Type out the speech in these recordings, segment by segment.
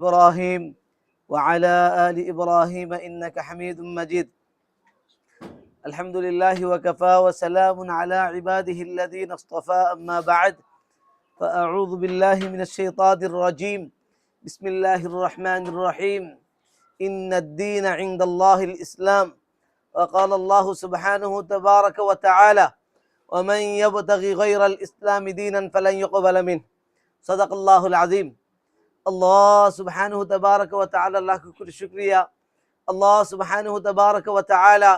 إبراهيم وعلى آل إبراهيم إنك حميد مجيد. الحمد لله وكفى وسلام على عباده الذين اصطفى. أما بعد فأعوذ بالله من الشيطان الرجيم. بسم الله الرحمن الرحيم. إن الدين عند الله الإسلام. وقال الله سبحانه تبارك وتعالى: ومن يبتغي غير الإسلام دينا فلن يقبل منه. صدق الله العظيم. আল্লাহ সুবহানাহু তাবারাকা ওয়া তাআলা লাখ কোটি শুকরিয়া। আল্লাহ সুবহানাহু তাবারাকা ওয়া তাআলা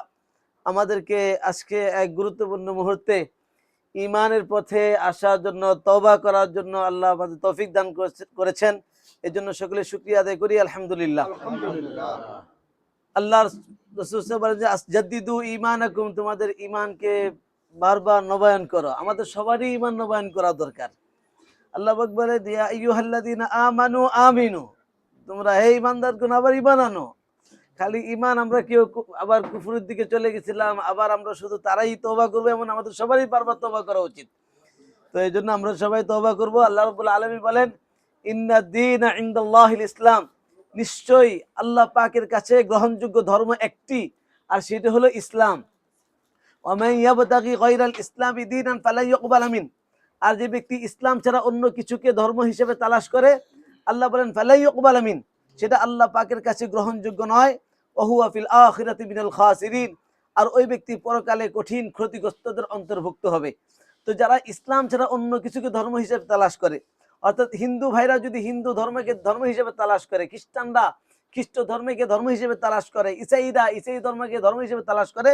আমাদেরকে আজকে এক গুরুত্বপূর্ণ মুহূর্তে ঈমানের পথে আসার জন্য, তওবা করার জন্য আল্লাহ আমাদের তৌফিক দান করেছেন। এজন্য সকলে শুকরিয়া আদায় করি আলহামদুলিল্লাহ। আল্লাহর রাসূল বলেন যে আসজাদিদু ঈমানাকুম, তোমাদের ঈমানকে বারবার নবায়ন করো। আমাদের সবারই ঈমান নবায়ন করা দরকার। আল্লাহ পাক বলে, ইয়া আইয়ুহাল্লাযীনা আমানু আমিনু, তোমরা হে ঈমানদারগণ আবার ঈমান আনো। খালি ঈমান আমরা কেউ আবার কুফরের দিকে চলে গেছিলাম, আবার আমরা শুধু তারাই তওবা করবো এমন আমাদের সবারই বারবার তওবা করা উচিত। তো এই জন্য আমরা সবাই তওবা করবো। আল্লাহ রাব্বুল আলামিন বলেন, ইন্নাদ দীনা ইনদাল্লাহিল ইসলাম, নিশ্চয়ই আল্লাহ পাকের কাছে গ্রহণযোগ্য ধর্ম একটি, আর সেটা হলো ইসলাম। ওয়া মান ইয়াবতাগি গায়রাল ইসলামি দীনান ফালা ইউকবাল মিন, আর যে ব্যক্তি ইসলাম ছাড়া অন্য কিছুকে ধর্ম হিসেবে তালাশ করে, আল্লাহ বলেন ফালা ইউকবাল মিন, সেটা আল্লাহ পাকের কাছে গ্রহণযোগ্য নয়। ওয়া হুয়া ফিল আখিরাতি মিনাল খাসিরিন, আর ওই ব্যক্তি পরকালে কঠিন ক্ষতিগ্রস্তদের অন্তর্ভুক্ত হবে। তো যারা ইসলাম ছাড়া অন্য কিছুকে ধর্ম হিসেবে তালাশ করে, অর্থাৎ হিন্দু ভাইরা যদি হিন্দু ধর্মকে ধর্ম হিসেবে তালাশ করে, খ্রিস্টানরা খ্রিস্ট ধর্মকে ধর্ম হিসেবে তালাশ করে, ইসাইরা ইসাই ধর্মকে ধর্ম হিসেবে তালাশ করে,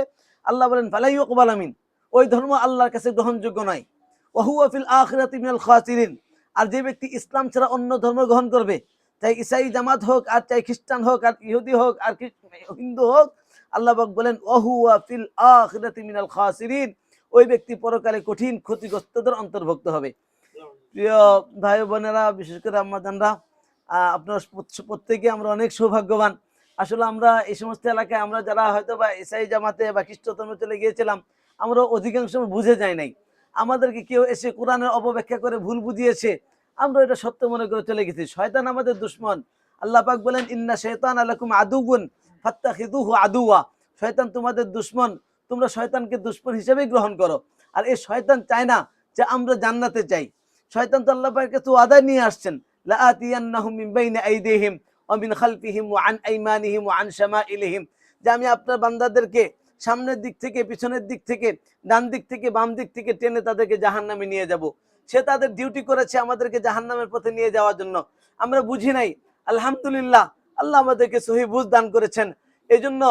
আল্লাহ বলেন ফালা ইউকবাল মিন, ওই ধর্ম আল্লাহর কাছে গ্রহণযোগ্য নয়। ওয়া হুয়া ফিল আখিরাতি মিনাল খাসিরিন, আর যে ব্যক্তি ইসলাম ছাড়া অন্য ধর্ম গ্রহণ করবে, চাই ইসাই জামাত হোক, আর চাই খ্রিস্টান হোক, আর ইহুদি হোক, আর হিন্দু হোক, আল্লাহ পাক বলেন ওয়া হুয়া ফিল আখিরাতি মিনাল খাসিরিন, ওই ব্যক্তি পরকালে কঠিন ক্ষতিগ্রস্তদের অন্তর্ভুক্ত হবে। প্রিয় ভাই বোনেরা, বিশেষ করে আম্মাজানরা, আপনারা প্রত্যেকে আমরা অনেক সৌভাগ্যবান। আসলে আমরা এই সমস্ত এলাকায় আমরা যারা হয়তো বা ইসাই জামাতে বা খ্রিস্ট ধর্মে চলে গিয়েছিলাম, আমরা অধিকাংশ বুঝে যাই নাই। আমাদেরকে কেউ এসে কোরআনের অপব্যাখ্যা করে ভুল বুঝিয়েছে, আমরা এটা সত্য মনে করে চলে গেছি। শয়তান আমাদের দুশমন। আল্লাহ পাক বলেন ইন্না শাইতানা লাকুম আদুউন ফাত্তাখিযুহু আদুওয়া, শয়তান তোমাদের দুশমন, তোমরা শয়তানকে দুশমন হিসেবেই গ্রহণ করো। আর এই শয়তান চায় না যে আমরা জান্নাতে চাই। শয়তান তো আল্লাহ পাকের কাছে ওয়াদা নিয়ে আসছেন, লাআতিয়ান্নাহুম মিন বাইনি আইদিহিম ওয়া মিন খালফিহিম ওয়া আন আইমানিহিম ওয়া আন শামাইলিহিম, যে আমি আপনার বান্দাদেরকে সামনের দিক থেকে, পিছনের দিক থেকে, ডান দিক থেকে, বাম দিক থেকে টেনে তাদেরকে জাহান্নামে নিয়ে যাব। সে তাদের ডিউটি করেছে আমাদেরকে জাহান্নামের পথে নিয়ে যাওয়ার জন্য। আমরা বুঝি নাই, আলহামদুলিল্লাহ আল্লাহ আমাদেরকে সহি বুঝ দান করেছেন। এই জন্য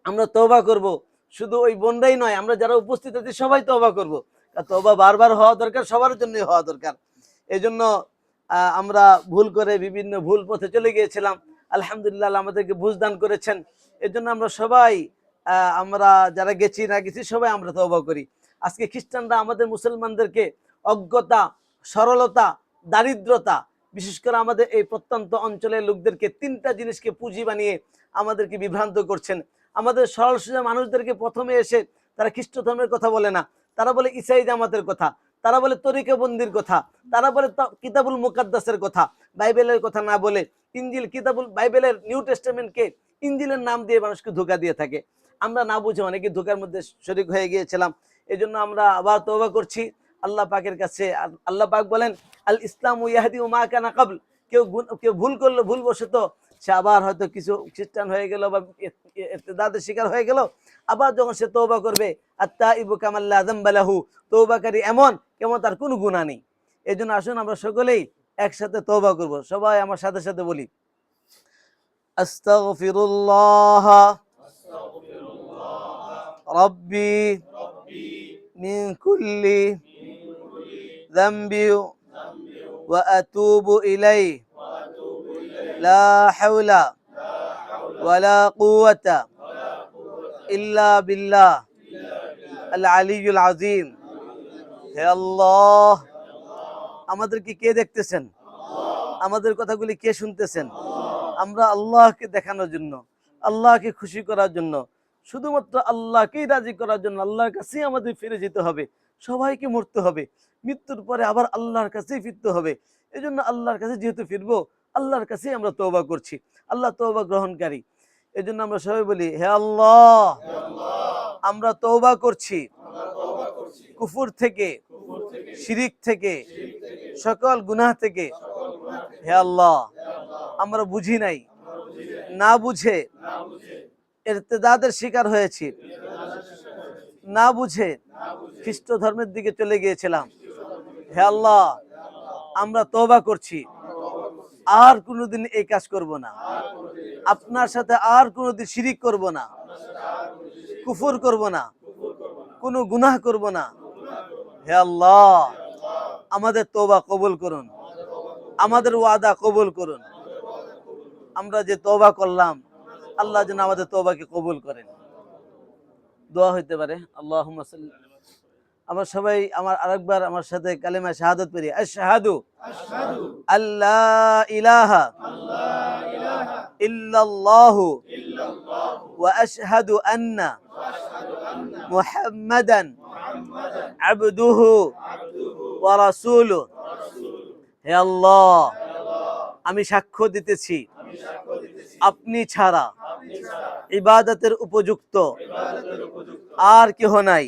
আমরা তওবা করব। শুধু ওই বোনরাই নয়, আমরা যারা উপস্থিত আছি সবাই তওবা করব। তওবা বারবার হওয়া দরকার, সবার জন্যই হওয়া দরকার। এই জন্য আমরা ভুল করে বিভিন্ন ভুল পথে চলে গিয়েছিলাম, আলহামদুলিল্লাহ আমাদেরকে বুঝ দান করেছেন। এই জন্য আমরা সবাই, আমরা যারা গেছি না গেছি সবাই আমরা তওবা করি। আজকে খ্রিস্টানরা আমাদের মুসলমানদেরকে অজ্ঞতা, সরলতা, দারিদ্রতা, বিশেষ করে আমাদের এই প্রত্যন্ত অঞ্চলের লোকদেরকে তিনটা জিনিসকে পুঁজি বানিয়ে আমাদেরকে বিভ্রান্ত করছেন। আমাদের সরল সোজা মানুষদেরকে প্রথমে এসে তারা খ্রিস্ট ধর্মের কথা বলে না, তারা বলে ইসাই জামাতের কথা, তারা বলে তরিকাবন্দির কথা, তারা বলে কিতাবুল মুকাদ্দাসের কথা, বাইবেলের কথা না বলে ইনজিল, কিতাবুল বাইবেলের নিউ টেস্টামেন্টকে ইনজিলের নাম দিয়ে মানুষকে ধোঁকা দিয়ে থাকে। আমরা না বুঝে অনেকে ধোঁকার মধ্যে শরীক হয়ে গিয়েছিলাম। এই জন্য আমরা আবার তওবা করছি আল্লাহ পাকের কাছে। আল্লাহ পাক বলেন আল ইসলামু ইয়াহদি মা কানা ক্বাবল, কেউ ভুল করলো, ভুলবশত সে আবার হয়তো কিছু খ্রিস্টান হয়ে গেল বা ইরতিদাদের শিকার হয়ে গেল, আবার যখন সে তওবা করবে, আত-তাইবু কামান লা যামবা লাহু, তওবাকারী এমন কেমন তার কোনো গুনাহ নেই। এই জন্য আসুন আমরা সকলেই একসাথে তওবা করব। সবাই আমার সাথে সাথে বলি, আস্তাগফিরুল্লাহ রাব্বি মিন কুল্লি যামবি ওয়া আতুবু ইলাইহি লা হাওলা ওয়ালা কুওয়াতা ইল্লা বিল্লাহ আল আলিয়্যুল আযীম। হে আল্লাহ, আমাদেরকে কে দেখতেছেন? আমাদের কথাগুলি কে শুনতেছেন? আমরা আল্লাহকে দেখানোর জন্য, আল্লাহকে খুশি করার জন্য, শুধুমাত্র আল্লাহকেই রাজি করার জন্য আল্লাহর কাছেই আমাদের ফিরে যেতে হবে। সবাইকে মরতে হবে, মৃত্যুর পরে আবার আল্লাহর কাছেই ফিরতে হবে। এই জন্য আল্লাহর কাছে যেহেতু ফিরবো, আল্লাহর কাছে আমরা তওবা করছি। আল্লাহ তওবা গ্রহণকারী। এজন্য আমরা সবাই বলি, হে আল্লাহ, আমরা তওবা করছি কুফর থেকে, শিরিক থেকে, সকল গুনাহ থেকে। হে আল্লাহ, আমরা বুঝি নাই, না বুঝে ইরতিদাদের শিকার হয়েছি, না বুঝে খ্রিস্ট ধর্মের দিকে চলে গিয়েছিলাম। হে আল্লাহ, আমরা তওবা করছি, আর কোনোদিন এই কাজ করব না, আপনার সাথে আর কোনোদিন শিরিক করব না, কুফর করব না, কোনো গুনাহ করব না। হে আল্লাহ, আমাদের তওবা কবুল করুন, আমাদের ওয়াদা কবুল করুন। আমরা যে তওবা করলাম, আল্লাহ যেন আমাদের তওবাকে কবুল করেন। দোয়া হইতে পারে, আল্লাহুম্মা সাল্লি। আমরা সবাই আরেকবার আমার সাথে কালেমা শাহাদাত পড়ি। আশহাদু আল্লা ইলাহা ইল্লাল্লাহু ওয়া আশহাদু আন্না মুহাম্মাদান আবদুহু ওয়া রাসূলুহু। হে আল্লাহ, আমি সাক্ষ্য দিতেছি আপনি ছাড়া ইবাদতের উপযুক্ত আর কেহ নাই।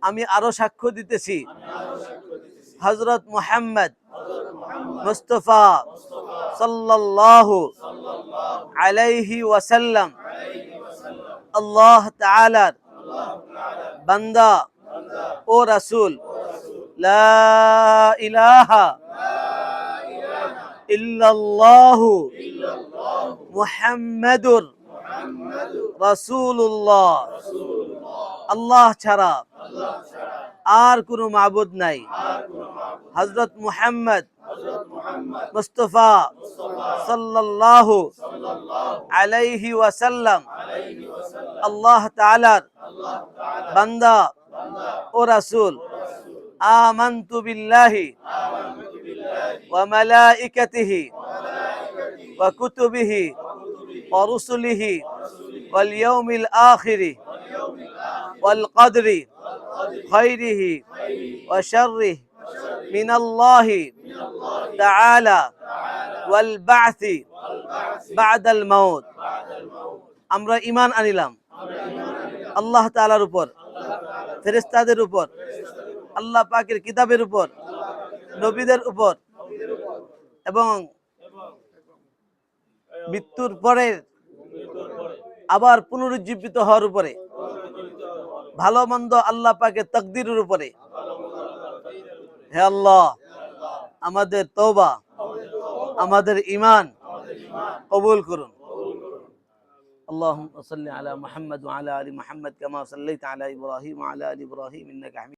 আমি আরো সাক্ষ্য দিতেছি হযরত মুহাম্মদ মুস্তাফা সাল্লাল্লাহু আলাইহি ওয়াসাল্লাম আল্লাহ তাআলার বান্দা ও রাসূল। লা ইলাহা ইল্লাল্লাহু মুহাম্মাদুর রাসূলুল্লাহ। আল্লাহ ছাড়া আর কোনো মাবুদ নাই। হযরত মুহাম্মদ মুস্তাফা সাল্লাল্লাহু আলাইহি ওয়াসাল্লাম আল্লাহ তাআলার বান্দা ও রাসূল। আমানতু বিল্লাহি ওয়া মালাইকাতিহি ওয়া কুতুবিহি ওয়া রুসুলিহি ওয়াল ইয়াউমিল আখিরি ওয়াল কদরি খাইরিহি ওয়া শাররিহি মিনাল্লাহি তাআলা ওয়াল বা'থি বা'দাল মাউত। আমরা ঈমান আনিলাম আল্লাহ তাআলার উপর, ফেরেশতাদের উপর, আল্লাহ পাকের কিতাবের উপর, নবীদের উপর, এবং মৃত্যুর পরে আবার পুনরুজ্জীবিত হওয়ার উপরে, ভালো মন্দ আল্লাহ পাকের তাকদীরের উপরে। হে আল্লাহ, আমাদের তওবা, আমাদের ঈমান কবুল করুন। اللهم صل على محمد وعلى ال محمد كما صليت على ابراهيم وعلى ال ابراهيم انك حميد